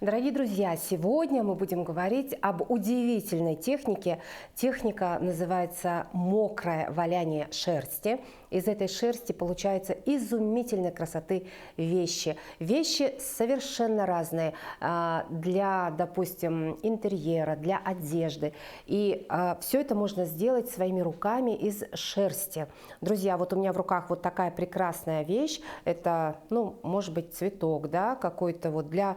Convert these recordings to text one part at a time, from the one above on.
Дорогие друзья, сегодня мы будем говорить об удивительной технике. Техника называется мокрое валяние шерсти. Из этой шерсти получаются изумительной красоты вещи. Вещи совершенно разные для, допустим, интерьера, для одежды. И все это можно сделать своими руками из шерсти. Друзья, вот у меня в руках вот такая прекрасная вещь. Это, ну, может быть, цветок, да, какой-то вот для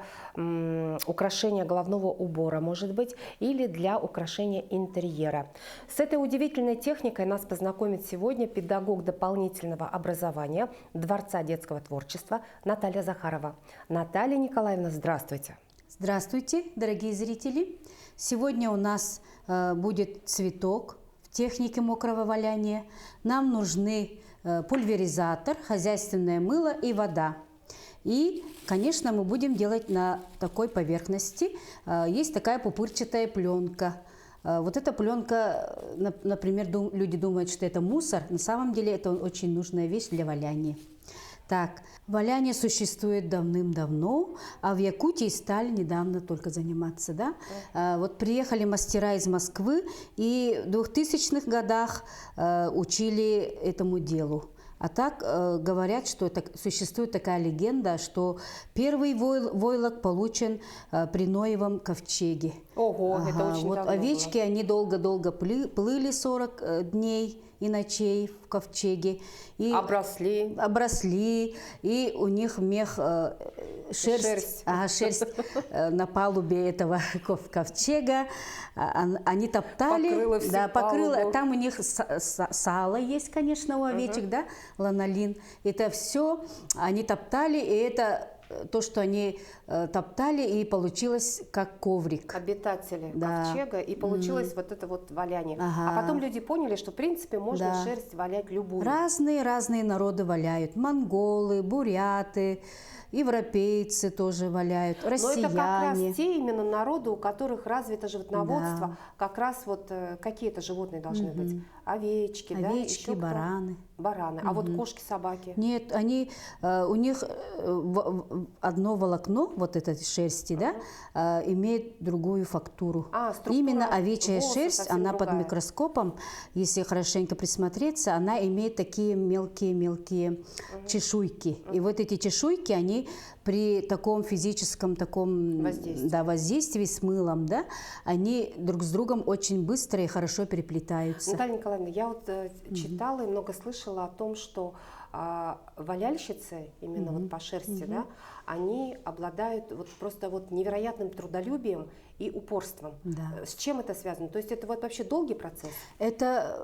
украшения головного убора, может быть, или для украшения интерьера. С этой удивительной техникой нас познакомит сегодня педагог дополнительного образования Дворца детского творчества Наталья Захарова. Наталья Николаевна, здравствуйте. Здравствуйте, дорогие зрители! Сегодня у нас будет цветок в технике мокрого валяния. Нам нужны пульверизатор, хозяйственное мыло и вода. И, конечно, мы будем делать на такой поверхности. Есть такая пупырчатая пленка. Вот эта пленка, например, люди думают, что это мусор. На самом деле это очень нужная вещь для валяния. Так, валяние существует давным-давно, а в Якутии стали недавно только заниматься, да? Вот приехали мастера из Москвы и в 2000-х годах учили этому делу. А так говорят, что существует такая легенда, что первый войлок получен при Ноевом ковчеге. Ого, это очень вот давно овечки, было. они долго-долго плыли 40 дней и ночей в ковчеге. И обросли, и у них мех, шерсть на палубе этого ковчега. Они топтали, покрыло. Там у них сало есть, конечно, у овечек, да, ланолин. Это все они топтали, и это то, что они топтали, и получилось как коврик. Обитатели ковчега, и получилось вот это вот валяние. А потом люди поняли, что в принципе можно шерсть валять любую. Разные народы валяют. Монголы, буряты, европейцы тоже валяют, россияне. Но это как раз те именно народы, у которых развито животноводство, как раз вот какие-то животные должны быть. Овечки, овечки, да? бараны. Бараны. А вот кошки, собаки? Нет, у них одно волокно, вот этой шерсти, да, имеет другую фактуру. Именно овечья шерсть, она под микроскопом, если хорошенько присмотреться, она имеет такие мелкие чешуйки. И вот эти чешуйки, они при таком физическом воздействии с мылом, да, они друг с другом очень быстро и хорошо переплетаются. Наталья Николаевна, я вот читала и много слышала о том, что валяльщицы, именно вот по шерсти, да, они обладают вот просто вот невероятным трудолюбием и упорством. Да. С чем это связано? То есть это вот вообще долгий процесс? Это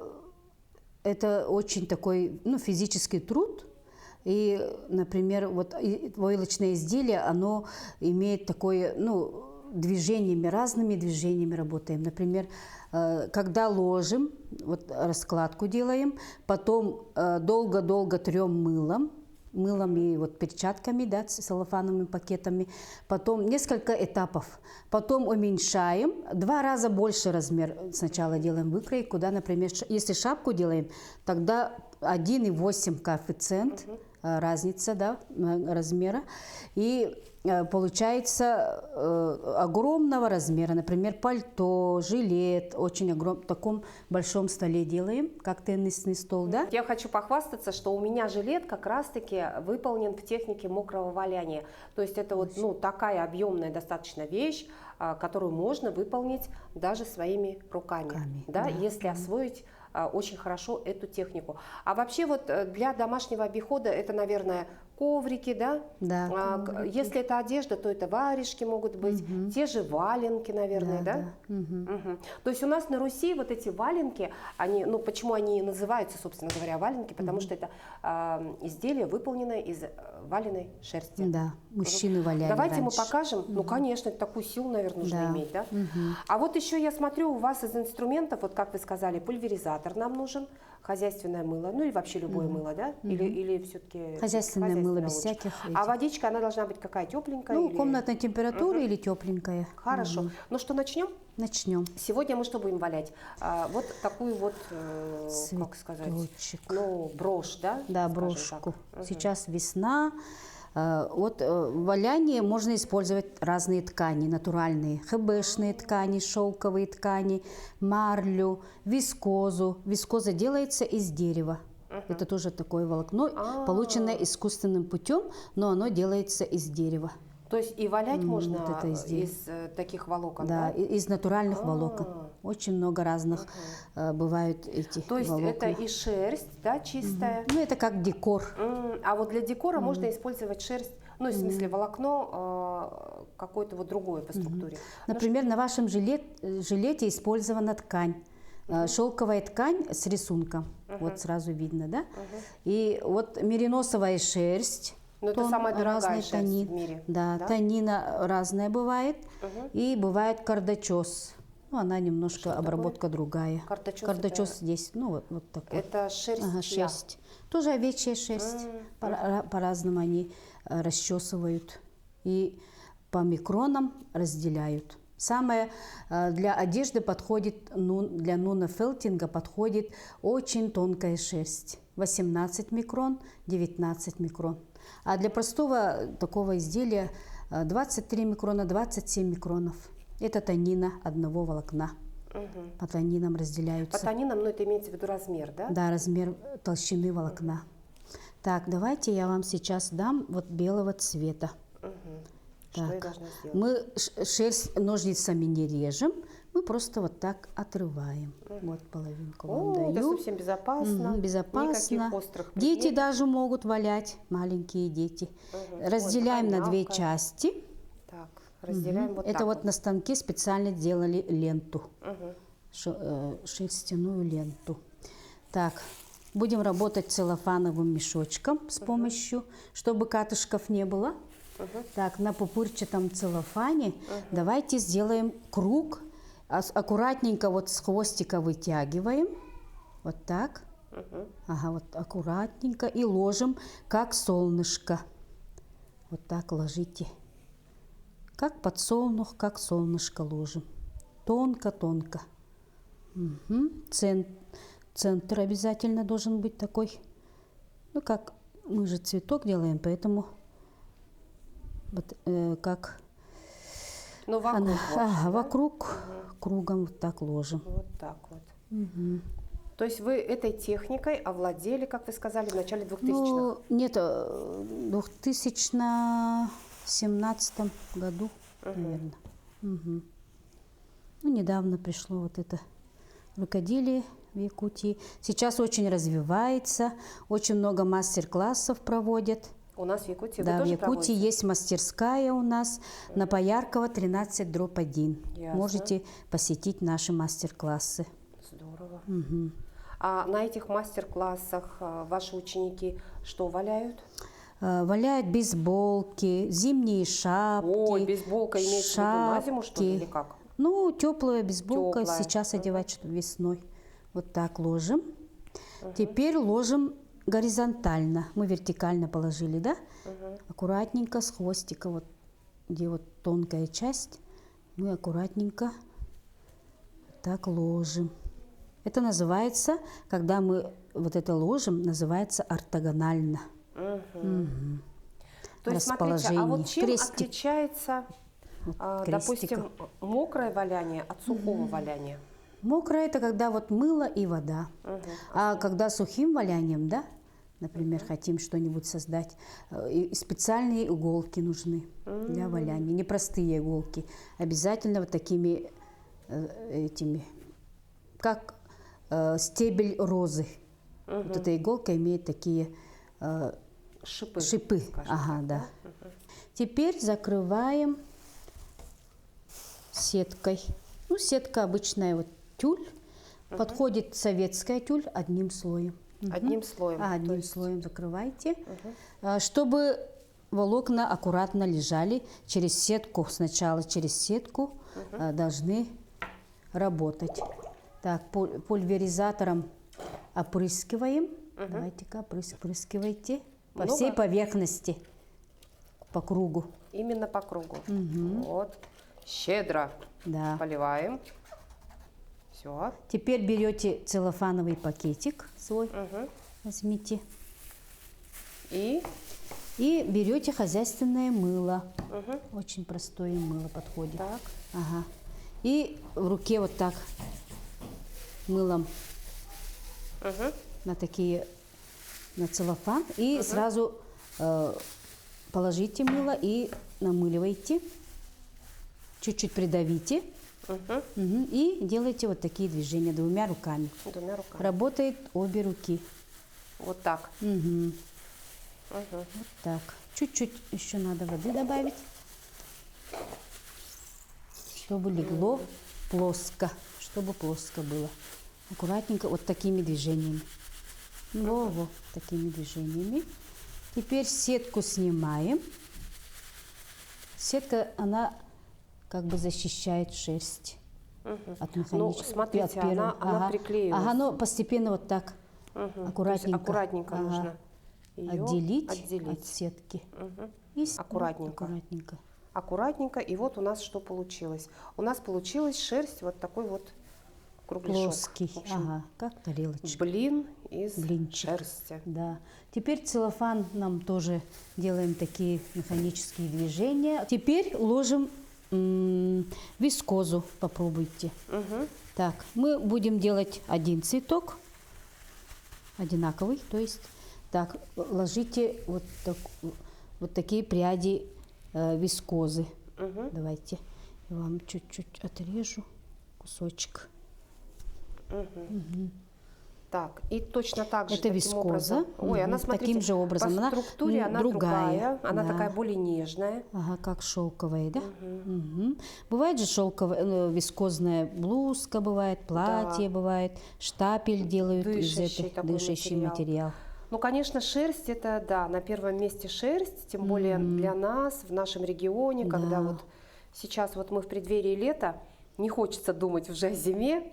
очень такой, физический труд. И, например, вот войлочное изделие, оно имеет такое, движениями, разными движениями работаем. Например, когда ложим, вот раскладку делаем, потом долго-долго трем мылом и вот перчатками, да, целлофановыми пакетами, потом несколько этапов, потом уменьшаем, 2 раза больше размер сначала делаем выкройку, куда, например, если шапку делаем, тогда 1,8 коэффициент, разница, да, размера, и получается огромного размера, например, пальто, жилет, очень огромном, в таком большом столе делаем, как теннисный стол, да. Я хочу похвастаться, что у меня жилет как раз-таки выполнен в технике мокрого валяния, то есть это вот, такая объемная достаточно вещь, которую можно выполнить даже своими руками, да, если освоить очень хорошо эту технику. А вообще вот для домашнего обихода это, наверное, коврики, да? Да. Коврики. Если это одежда, то это варежки могут быть, те же валенки, наверное, да? То есть у нас на Руси вот эти валенки, они, почему они называются, собственно говоря, валенки, потому что это изделие, выполненное из валеной шерсти. Да, мужчины валяли Давайте раньше. мы покажем. Конечно, такую силу, наверное, нужно иметь, да? А вот еще я смотрю, у вас из инструментов, вот как вы сказали, пульверизатор нам нужен, хозяйственное мыло, или вообще любое мыло, да? Или все-таки хозяйственное мыло без всяких. А водичка, она должна быть какая, тепленькая? Или... комнатной температуры или тепленькая. Хорошо. Ну что, начнем? Начнем. Сегодня мы что будем валять? Вот такую вот, как сказать, брошь, да? Да, брошку. Сейчас весна, Валяние можно использовать разные ткани, натуральные, хэбэшные ткани, шелковые ткани, марлю, вискозу. Вискоза делается из дерева. Это тоже такое волокно, полученное искусственным путем, но оно делается из дерева. То есть и валять можно вот это изделие. из таких волокон, Да, да? из натуральных волокон. Очень много разных бывают эти То есть волокна. это и шерсть, да, чистая? Ну, это как декор. А вот для декора можно использовать шерсть, ну, в смысле волокно, какое-то вот другое по структуре. Например, на вашем жилете использована ткань. Шелковая ткань с рисунком. Вот сразу видно, да? И вот мериносовая шерсть. Но это самая дорогая шерсть в мире. Да, танина разная бывает. И бывает кардачос. Ну, она немножко обработка другая. Кардачос здесь, ну, вот такой. Это шерсть чья? Шерсть. Тоже овечья шерсть. По-разному они расчесывают. И по микронам разделяют. Самое для одежды подходит, для нуна-фелтинга подходит очень тонкая шерсть. 18 микрон, 19 микрон. А для простого такого изделия 23 микрона, 27 микронов. Это танина одного волокна. По танинам разделяются. По танинам, ну это имеется в виду размер, да? Да, размер толщины волокна. Так, давайте я вам сейчас дам вот белого цвета. Что я должна сделать? Мы шерсть ножницами не режем, мы просто вот так отрываем. Вот половинку вам даю. Это совсем безопасно. Безопасно. Никаких острых Дети предметов. даже могут валять, маленькие дети. Разделяем на две части. Так, разделяем вот Это так вот на станке специально делали ленту, шерстяную ленту. Так, будем работать целлофановым мешочком с помощью, чтобы катышков не было. Так, на пупырчатом целлофане давайте сделаем круг. Аккуратненько вот с хвостика вытягиваем. Вот так. Ага, вот аккуратненько. И ложим, как солнышко. Вот так ложите. Как подсолнух, как солнышко ложим. Тонко-тонко. Центр обязательно должен быть такой. Ну, как мы же цветок делаем, поэтому вот, как... Ну, вокруг. Вокруг кругом вот так ложим. Вот так вот. То есть вы этой техникой овладели, как вы сказали, в начале 2000-х? Ну, нет, в 2017 году, наверное. Ну, недавно пришло вот это рукоделие в Якутии. Сейчас очень развивается, очень много мастер-классов проводят. У нас в Якутии вы Да, в тоже Якутии проводите? есть мастерская у нас на Пояркова 13/1. Ясно. Можете посетить наши мастер-классы. Здорово. А на этих мастер-классах ваши ученики что валяют? Валяют бейсболки, зимние шапки. Ой, бейсболка имеется в виду на зиму, что ли, или как? Ну, теплая бейсболка, Тёплая. сейчас одевать, что весной. Вот так ложим. Теперь ложим горизонтально. Мы вертикально положили, да? Аккуратненько с хвостика, вот где вот тонкая часть, мы аккуратненько так ложим. Это называется, когда мы вот это ложим, называется ортогонально. То есть, смотрите, а вот чем Крестик. отличается, допустим, мокрое валяние от сухого валяния? Мокрое – это когда вот мыло и вода. А когда сухим валянием, да, например, хотим что-нибудь создать, и специальные иголки нужны для валяния, непростые иголки. Обязательно вот такими этими, как стебель розы. Вот эта иголка имеет такие шипы. Ага, да. Теперь закрываем сеткой. Ну, сетка обычная, вот тюль. Подходит советская тюль одним слоем. Одним слоем? Одним слоем закрывайте. Чтобы волокна аккуратно лежали через сетку, сначала через сетку должны работать. Так, пульверизатором опрыскиваем. Давайте-ка опрыскивайте по всей поверхности, по кругу. Именно по кругу. Вот. Щедро поливаем. Все. Теперь берете целлофановый пакетик свой, возьмите. И И берете хозяйственное мыло. Очень простое мыло подходит. Так. Ага. И в руке вот так мылом на такие, на целлофан. И сразу положите мыло и намыливайте. Чуть-чуть придавите. И делайте вот такие движения двумя руками. Двумя руками. Работает обе руки. Вот так. Вот так. Чуть-чуть еще надо воды добавить, чтобы легло плоско, чтобы плоско было. Аккуратненько, вот такими движениями. Во, такими движениями. Теперь сетку снимаем. Сетка, она как бы защищает шерсть от механического. Ну, смотрите, она приклеилась. Ага, но постепенно вот так аккуратненько. Аккуратненько нужно её отделить от сетки. И Аккуратненько. аккуратненько. Аккуратненько. И вот у нас что получилось. У нас получилась шерсть вот такой вот кругляшок. Плоский, В общем, как тарелочка. блин из Блинчик. шерсти. Да. Теперь целлофан нам тоже делаем такие механические движения. Теперь ложим вискозу, попробуйте. Так, мы будем делать один цветок, одинаковый, то есть, так, ложите вот такие пряди вискозы. Давайте, я вам чуть-чуть отрежу кусочек. Так, и точно так же. Это таким вискоза. образом. Ой, она, смотрите, таким же образом. по Она, структуре она другая. Она да. такая более нежная. Ага, как шелковая, да? Бывает же шелковая, вискозная блузка, бывает, платье бывает, штапель делают Дышащий из этого, такой дышащий материал. материал. Ну, конечно, шерсть это, да, на первом месте шерсть, тем более для нас в нашем регионе, когда вот сейчас вот мы в преддверии лета, не хочется думать уже о зиме,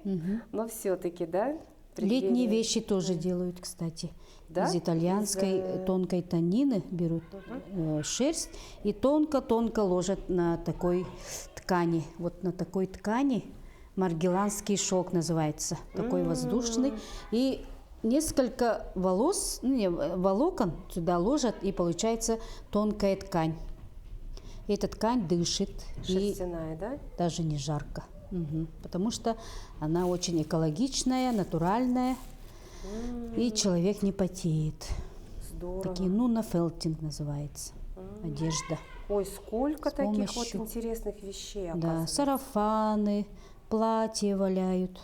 но все-таки, да? Летние вещи тоже делают, кстати. Да? Из итальянской тонкой танины берут шерсть и тонко-тонко ложат на такой ткани. Вот на такой ткани маргеланский шелк называется, такой воздушный. И несколько волокон сюда ложат, и получается тонкая ткань. Эта ткань дышит. Шерстяная, да? Даже не жарко. Потому что она очень экологичная, натуральная, и человек не потеет. Здорово. Такие, фелтинг называется, одежда. Ой, сколько С таких вот помощью- интересных вещей, Да, оказывается. сарафаны, платья валяют,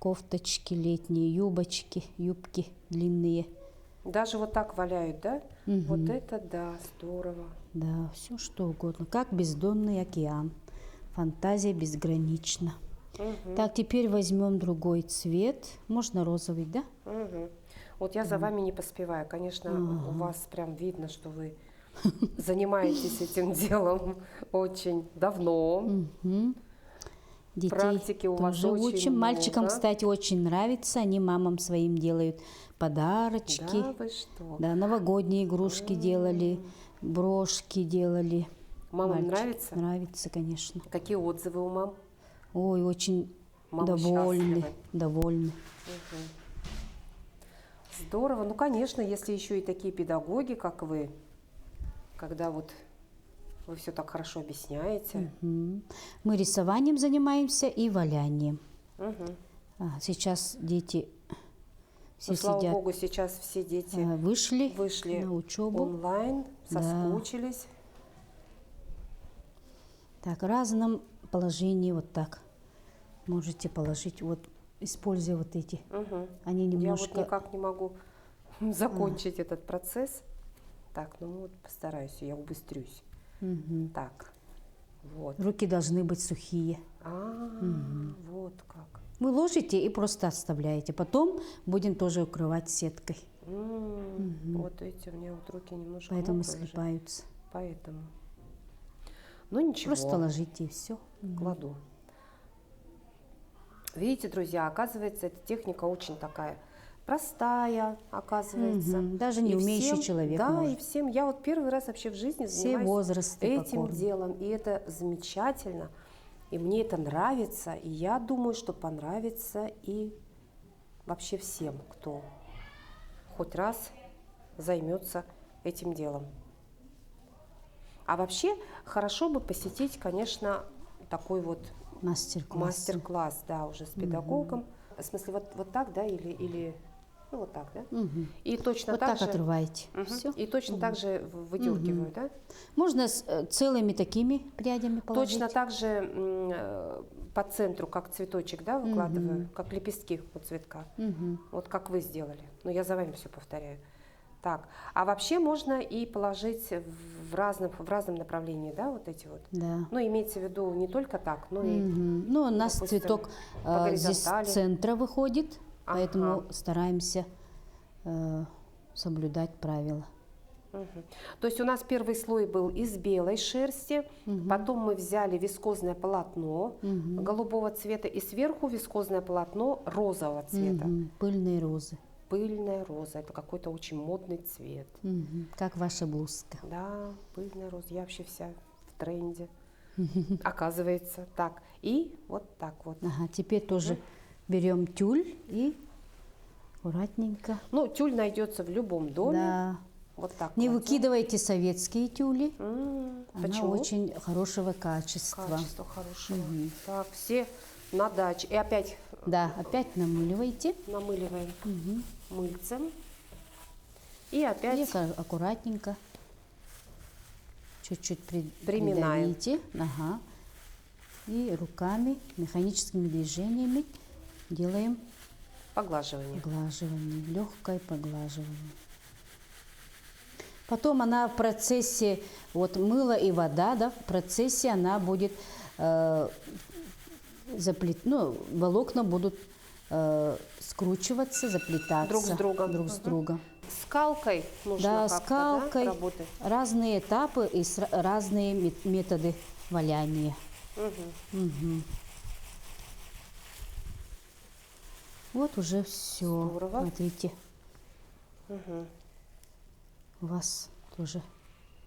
кофточки летние, юбки длинные. Даже вот так валяют, да? Вот это да, здорово. Да, все что угодно, как бездонный океан. Фантазия безгранична. Так, теперь возьмем другой цвет. Можно розовый, да? Вот я за вами не поспеваю. Конечно, у вас прям видно, что вы занимаетесь этим делом очень давно. Детей Практики у вас тоже очень учим. Мальчикам, много. кстати, очень нравится. Они мамам своим делают подарочки. Да, вы что? Да, новогодние игрушки делали, брошки делали. Мамам Мальчик. нравится? Нравится, конечно. Какие отзывы у мам? Ой, очень Мамы довольны. счастливы. Довольны. Здорово. Ну, конечно, если еще и такие педагоги, как вы, когда вот вы все так хорошо объясняете. Мы рисованием занимаемся и валянием. Сейчас дети все Ну, слава сидят, богу, сейчас все дети вышли вышли на учебу. онлайн, соскучились. Так, в разном положении вот так можете положить, вот используя вот эти. Они Я немножко... вот никак не могу закончить этот процесс. Так, ну вот постараюсь, я убыстрюсь. Так, вот. Руки должны быть сухие. Вот как. Вы ложите и просто оставляете. Потом будем тоже укрывать сеткой. Вот эти у меня вот руки немножко Поэтому мокрые уже. слипаются. Поэтому. Ну ничего. Просто ложите и все. Кладу. Видите, друзья, оказывается, эта техника очень такая простая, оказывается. Даже не И умеющий всем- человек Да, может. и всем. Я вот первый раз вообще в жизни Все занимаюсь возрасты этим покорны. делом. И это замечательно. И мне это нравится. И я думаю, что понравится и вообще всем, кто хоть раз займется этим делом. А вообще хорошо бы посетить, конечно, такой вот мастер-класс, да, уже с педагогом. В смысле, вот так, да, или ну вот так, да? И точно Вот так так же отрываете. Всё. И точно так же выдергиваю, да? Можно целыми такими прядями положить. Точно так же по центру, как цветочек, да, выкладываю, как лепестки у цветка. Вот как вы сделали. Но я за вами все повторяю. Так, а вообще можно и положить в разном направлении, да, вот эти вот. Да. Ну, имеется в виду не только так, но и, Ну, у нас допустим, цветок по здесь с горизонтали. центра выходит, поэтому Ага. стараемся соблюдать правила. То есть у нас первый слой был из белой шерсти, потом мы взяли вискозное полотно голубого цвета и сверху вискозное полотно розового цвета. Пыльные розы. Пыльная роза, это какой-то очень модный цвет. Как ваша блузка. Да, пыльная роза, я вообще вся в тренде, оказывается. Так, и вот так вот. Ага, теперь тоже берем тюль и аккуратненько. Ну, тюль найдется в любом доме. Да. Вот так. Не кладем. выкидывайте советские тюли. Она Почему? очень хорошего качества. Качество хорошего. Так, все на даче. И опять Да, опять намыливайте. намыливаем мыльцем. И опять И аккуратненько. Чуть-чуть Приминаем. придавите. Ага. И руками, механическими движениями делаем поглаживание. поглаживание. Легкое поглаживание. Потом она в процессе, вот мыло и вода, да, в процессе она будет волокна будут скручиваться, заплетаться Друг с другом. Скалкой нужно Да, как-то, скалкой. да, работать. Разные этапы и разные методы валяния. Вот уже все. Здорово. Смотрите. У вас тоже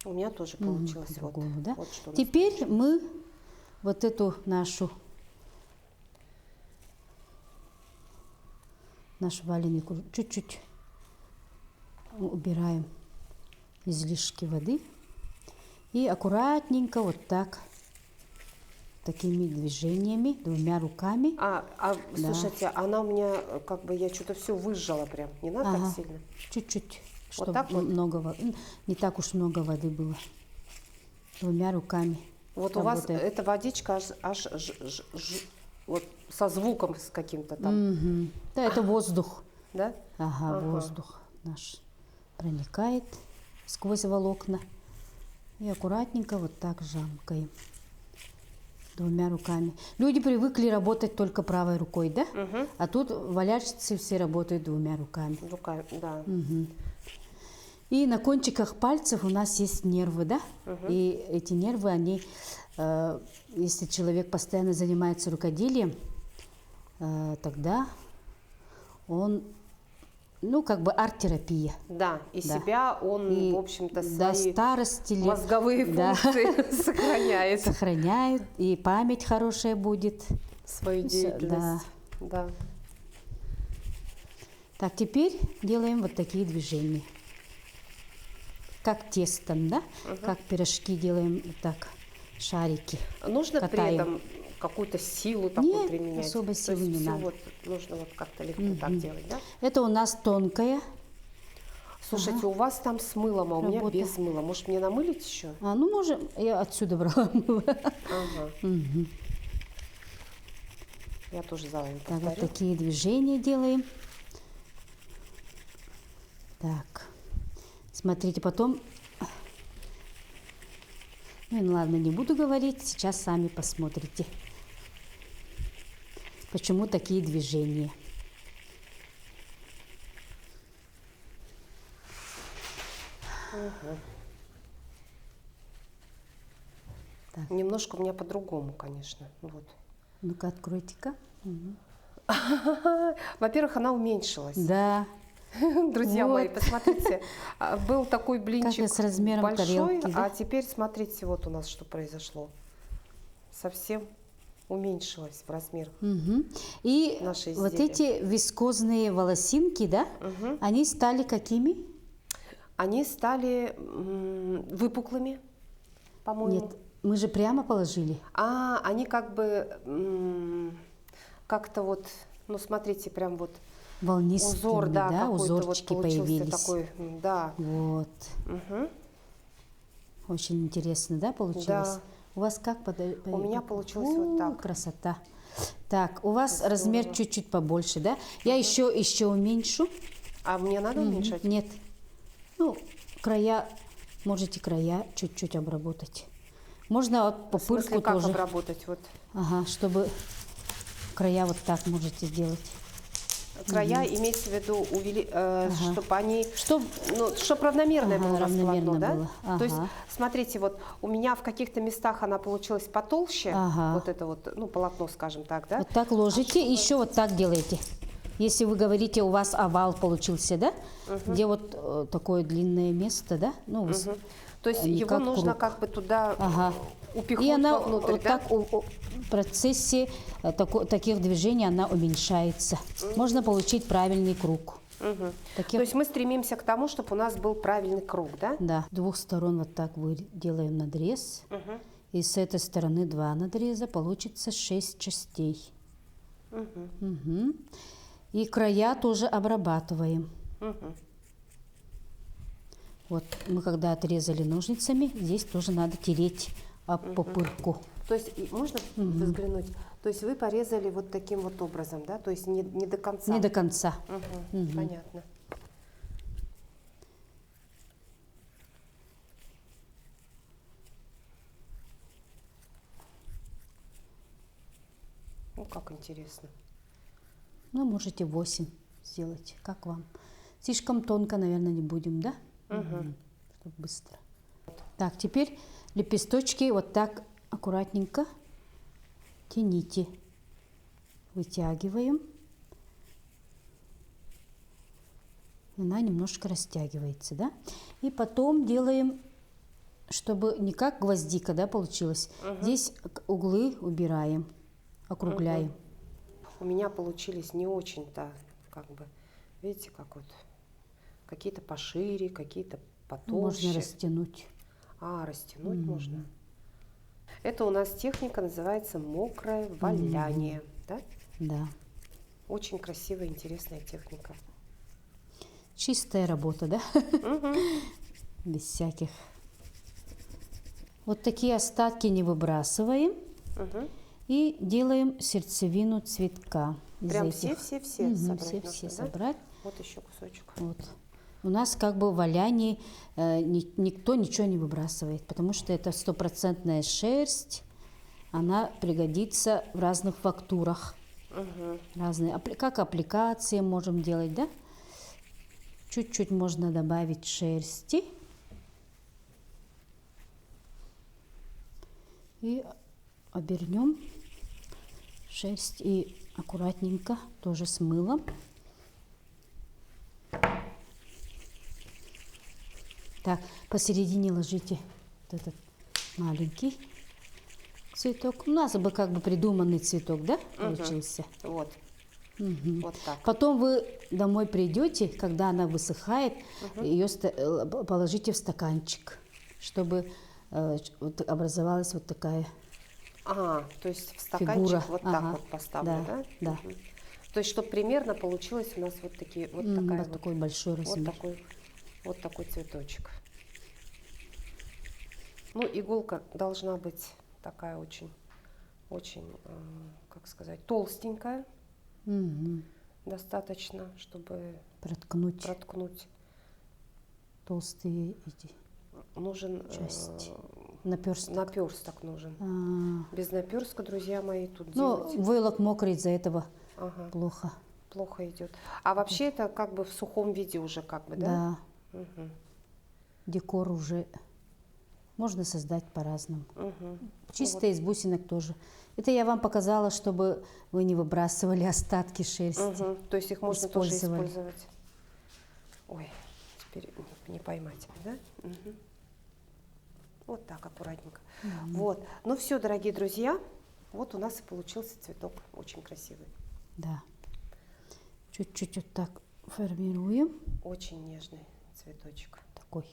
У меня тоже получилось. Вот. по-другому, да? Вот что у нас Теперь мы вот эту нашу валенку чуть-чуть убираем излишки воды и аккуратненько вот так, такими движениями, двумя руками. Да. Слушайте, она у меня, как бы я что-то все выжжала прям. Не надо так сильно? Чуть-чуть, Вот чтобы так вот? не так уж много воды было. Двумя руками. Вот у вас эта водичка аж вот со звуком с каким-то там. Да, это воздух. Да? Ага, воздух наш проникает сквозь волокна. И аккуратненько вот так жамкаем двумя руками. Люди привыкли работать только правой рукой, да? А тут валяльщицы все работают двумя руками. Руками, да. И на кончиках пальцев у нас есть нервы, да? И эти нервы, они, если человек постоянно занимается рукоделием, тогда он, как бы арт-терапия. Да, и Да. себя он, И в общем-то, до свои старости лет, мозговые да, функции сохраняет. сохраняют, и память хорошая будет. Свою деятельность. Да. Так, теперь делаем вот такие движения. Как тесто, да? Как пирожки делаем, вот так, шарики. Нужно при Катаем. этом какую-то силу такую Нет, применять? особой То силы есть не всё надо. вот нужно вот как-то легко так делать, да? Это у нас тонкая. Слушайте, у вас там с мылом, а у меня Работа. без мыла. Может, мне намылить еще? Можем, я отсюда брала мыло. Ага. Я тоже за вами Так, вот повторю. такие движения делаем. Так, смотрите, потом... ладно, не буду говорить, сейчас сами посмотрите, почему такие движения. Так. Немножко у меня по-другому, конечно. Вот. Ну-ка, откройте-ка. Во-первых, она уменьшилась. Да. Друзья Вот. мои, посмотрите, был такой Как блинчик и с размером большой, тарелки, да? а теперь смотрите, вот у нас что произошло. Совсем уменьшилась в размерах. И Наши вот изделия. эти вискозные волосинки, да, они стали какими? они стали выпуклыми, по-моему. Нет, мы же прямо положили. А, они как бы как-то вот, ну смотрите, прям вот Волнистыми, узор, да, да, какой-то вот узорчики получился появились. такой, да. Вот. Мгм. Очень интересно, да, получилось? Да. У вас как? У меня получилось вот так. Красота. Так, у вас Здорово. размер чуть-чуть побольше, да? Я еще уменьшу. А мне надо уменьшать? Нет. Ну, края, можете края чуть-чуть обработать. Можно вот В смысле, пупырку как тоже. обработать? Вот Ага, чтобы края вот так можете сделать. края, имеется в виду, чтобы они, Чтоб ну, чтоб равномерное Ага, было у нас равномерно полотно, да? было. То есть, Ага. смотрите, вот у меня в каких-то местах она получилась потолще, Ага. вот это вот, ну, полотно, скажем так, да? вот так ложите, еще вот так делаете. Если вы говорите, у вас овал получился, да? Где вот такое длинное место, да? Ну, То есть не его как нужно круг. как бы туда Ага. упихнуть И она вовнутрь, вот да? так в процессе таких движений она уменьшается. Можно получить правильный круг. Мгм. Таких- То есть мы стремимся к тому, чтобы у нас был правильный круг, да? Да, с двух сторон вот так делаем надрез. И с этой стороны 2 надреза, получится 6 частей. Мгм. И края тоже обрабатываем. Вот мы когда отрезали ножницами, здесь тоже надо тереть об пупырку. То есть можно взглянуть? То есть вы порезали вот таким вот образом, да? То есть не до конца? Не до конца. Понятно. Ну, как интересно. Ну, можете 8 сделать, как вам. Слишком тонко, наверное, не будем, да? Чтобы быстро. Так, теперь лепесточки вот так аккуратненько тяните. Вытягиваем. Она немножко растягивается, да? И потом делаем, чтобы не как гвоздика, да, получилось. Здесь углы убираем, округляем. У меня получились не очень-то, как бы, видите, как вот, какие-то пошире, какие-то потолще. Можно растянуть. А, растянуть можно. Это у нас техника называется мокрое валяние, да? Да. Очень красивая, интересная техника. Чистая работа, да? Без всяких. Вот такие остатки не выбрасываем. И делаем сердцевину цветка. из Прям этих. все-все-все собрать Все нужно, да? собрать. Вот еще кусочек. Вот. У нас как бы в валянии никто ничего не выбрасывает, потому что это стопроцентная шерсть. Она пригодится в разных фактурах. Разные, как аппликации можем делать, да? Чуть-чуть можно добавить шерсти. И обернем шерсть и аккуратненько тоже с мылом. Так, посередине ложите вот этот маленький цветок. У нас бы как бы придуманный цветок, да, получился? Вот. Вот так. Потом вы домой придете, когда она высыхает, ее положите в стаканчик, чтобы вот образовалась вот такая А, то есть в стаканчик фигура. вот так вот поставлю, да? Да. То есть, чтобы примерно получилось у нас вот такие, вот такая вот такой большой размер. вот такой цветочек. Ну, иголка должна быть такая очень, как сказать, толстенькая. Достаточно, чтобы проткнуть. Толстые эти Нужен части. Наперсток. наперсток нужен. Без наперстка, друзья мои, тут Ну, делать войлок мокрый, из-за этого плохо. плохо идет. А вообще это как бы в сухом виде уже, как бы, да? Да. Декор уже можно создать по-разному. Чисто из бусинок тоже. Это я вам показала, чтобы вы не выбрасывали остатки шерсти. То есть их можно тоже Использовали. использовать. Ой, теперь не поймать, да? Вот так, аккуратненько. Вот. Ну все, дорогие друзья, вот у нас и получился цветок. Очень красивый. Да. Чуть-чуть вот так формируем. Очень нежный цветочек. такой.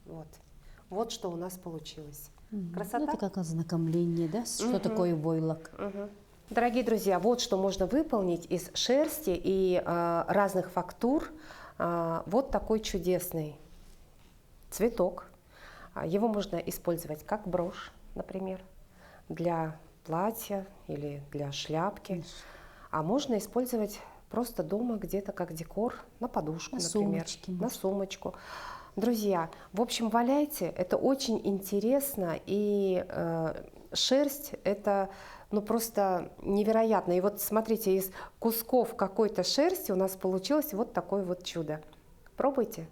Вот. Вот что у нас получилось. Ну, Красота? это как ознакомление, да, что такое войлок. Дорогие друзья, вот что можно выполнить из шерсти и разных фактур. Вот такой чудесный цветок. Его можно использовать как брошь, например, для платья или для шляпки. А можно использовать просто дома где-то как декор, на подушку, На например, сумочки, на может. сумочку. Друзья, в общем, валяйте, это очень интересно, и шерсть это ну просто невероятно. И вот смотрите, из кусков какой-то шерсти у нас получилось вот такое вот чудо. Пробуйте.